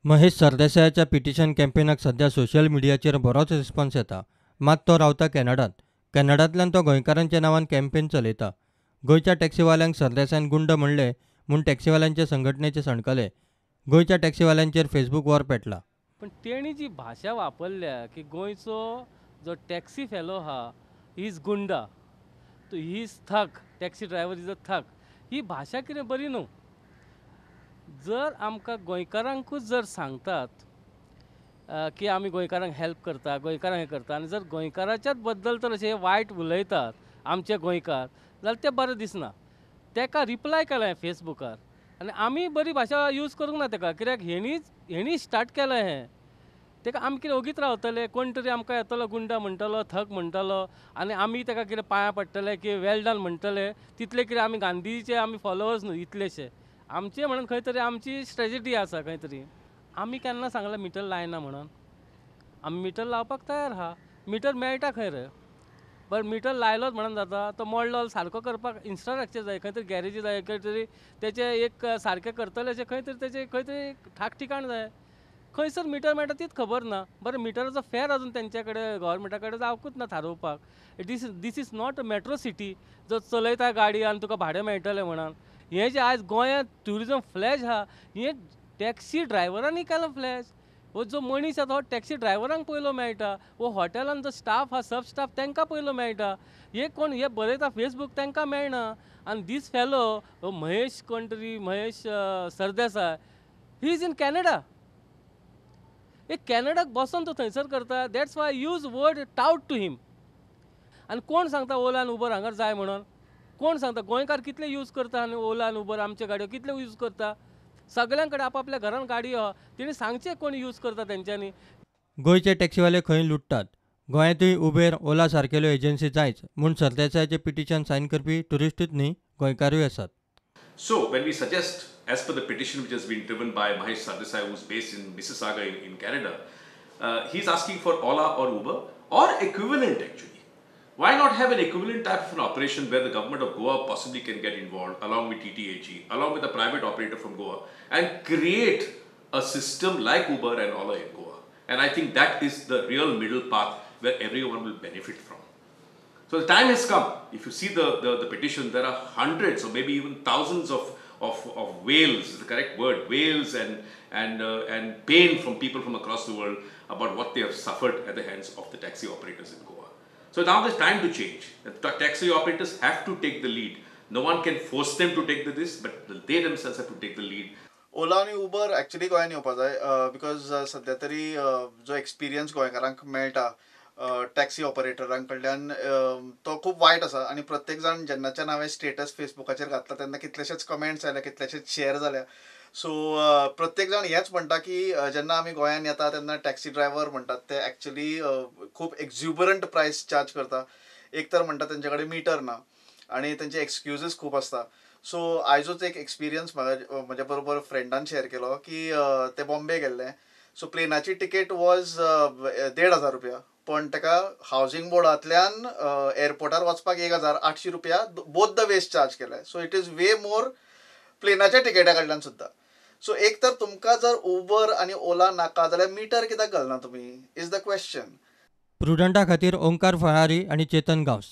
Mahesh सरदेसायाच्या petition कॅम्पेनाक सध्या social मिडियाचेर बरोच रिस्पॉन्स येता. मात तो रावता कॅनडात. कॅनडांतल्यान तो गोंयकारांच्या नांवान कॅम्पेन चलयता. गोंयच्या टॅक्सीवाल्यांक सरदेसायान गुंड म्हणले म्हूण टॅक्सीवाल्यांचे संघटनेचे सणकले. गोंयच्या टॅक्सीवाल्यांचेर फेसबूक वॉर पेटला. पण तेणी जी भाशा वापरल्या की गोंयचो जो टॅक्सी फेलो हा ही इज गुंडा, तो he is thug, taxi driver is a thug, ही भाशा कितें बरी न्हू. जर आमकां गोंयकारांकूच जर सांगतात की आमी गोंयकारांक हेल्प करता, गोंयकारांक हें करता, आनी जर गोंयकाराच्याच बद्दल तर अशें वायट उलयतात आमचे गोंयकार, जाल्यार तें बरें दिसना. तेका रिप्लाय केलें हांवें फेसबुकार, आनी आमी बरी भाशा यूज करूंक ना तेका, कित्याक हेणी स्टार्ट केलें हें. तेका आमी कितें ओगीत रावतले, कोण तरी आमकां येतलो गुंडा म्हणटलो, थग म्हणटलो, आनी आमी तेका कितें पांयां पडटले की वेल डन म्हणटले. तितले कितें आमी गांधीचे आमी फॉलोवर्स न्हू इतलेशे. आमचे म्हणून खंय तरी आमची स्ट्रेटजी आसा खंय तरी. आमी केन्ना सांगलां मिटर लायना म्हणून. आमी मिटर लावपाक तयार आहा. मिटर मेळटा खंय रे. बरं मिटर लायलोच म्हणून जाता, तो मोडलो सारको करपाक इन्फ्रास्ट्रक्चर जाय, खंय तरी गॅरेजी जाय, खंय तरी तेचे एक सारकें करतले अशें खंय तरी तेचे खंय तरी ठाक ठिकाण जाय. खंयसर मिटर मेळटा तीच खबर ना. बरें मिटराचो फेर अजून तेंचे कडेन गव्हर्मेंटा कडेन जावंकूच ना थारोवपाक. This is not a metro city जो चलयता गाडी आनी तुका भाडें मेळटलें म्हणून. हें जें आयज गोंयांत ट्युरिजम फ्लॅश आहा, हें टॅक्सी ड्रायव्हरांनी केलां फ्लॅश. हो जो मनीस आसा तो टॅक्सी ड्रायव्हरांक पयलो मेळटा, वो हॉटेलान जो स्टाफ आहा सब स्टाफ तेंकां पयलो मेळटा. हे कोण हे बरयता फेसबूक तेंकां मेळना. आनी दीस फेलो हो महेश कोण तरी Mahesh Sardesai, he is in Canada. एक कॅनडाक बसून तो थंयसर करता. That's why use word tout to him. आनी कोण सांगता ओला आनी उबर हांगर जाय म्हणून? कोण सांगता? गोंयकार कितले यूज करता आनी ओला आनी उबर आमचे गाडयो कितले यूज करता? सगळ्यां कडेन आपापल्या घरान गाडयो आहा. तेणी सांगचें कोण यूज करता तेंच्यांनी. गोंयचे टॅक्सीवाले खंय लुटतात. गोंयांतूय उबेर ओला सारकेल्यो एजन्सी जायच म्हूण सरदेसायाचें पिटिशन सायन करपी ट्युरिस्टूच न्ही, गोंयकारूय आसात. So, when we suggest, as per the petition which has been driven by Mahesh Sardesai, who's based in Mississauga in Canada, he's asking for Ola or Uber or equivalent actually. Why not have an equivalent type of an operation where the government of Goa possibly can get involved along with TTAG, along with a private operator from Goa, and create a system like Uber and Ola in Goa. And I think that is the real middle path where everyone will benefit from. So the time has come. If you see the petition, there are hundreds or maybe even thousands of wails, the correct word, wails and pain from people from across the world about what they have suffered at the hands of the taxi operators in Goa. So now there's time to change. The taxi operators have to take the lead. No one can force them to take this, but they themselves have to take the lead. ओला आणि Uber actually गोंयांत येवपा जाय. Because सध्या तरी जो experience गोंयकारांक मेळटा taxi ऑपरेटरां कडल्यान तो खूब वायट आसा. आनी प्रत्येक जाण जेन्नाच्यान हांवें स्टेटस फेसबुकाचेर घातला तेन्ना कितलेशेच कमेंट्स आयल्या, कितलेशेच शेअर जाल्या. सो प्रत्येक जाण हेंच म्हणटा की जेन्ना आमी गोंयांत येता तेन्ना टॅक्सी ड्रायव्हर म्हणटात ते ॲक्च्युली खूब एक्झ्युबरंट प्रायस चार्ज करता. एक तर म्हणटा तेंचे कडेन मिटर ना आनी तेंचे एक्सक्युजीस खूब आसता. सो आयजूच एक एक्सपिरियन्स म्हज्या बरोबर फ्रेंडान शेअर केलो की ते बॉम्बे गेल्ले. सो प्लेनाची तिकेट वॉज 1,500 रुपया, पण ताका हावजींग बोर्डांतल्यान एअरपोर्टार वचपाक 1,800 रुपया बोथ द वेज चार्ज केले. सो इट इज वे मोर प्लेनाच्या तिकेटा कडल्यान सुद्दां. सो एक तर तुमकां जर उबर आनी ओला नाका जाल्यार मिटर कित्याक घालना तुमी इज द क्वेश्चन. प्रुडंटा खातीर ओंकार फळारी आनी चेतन गांवस.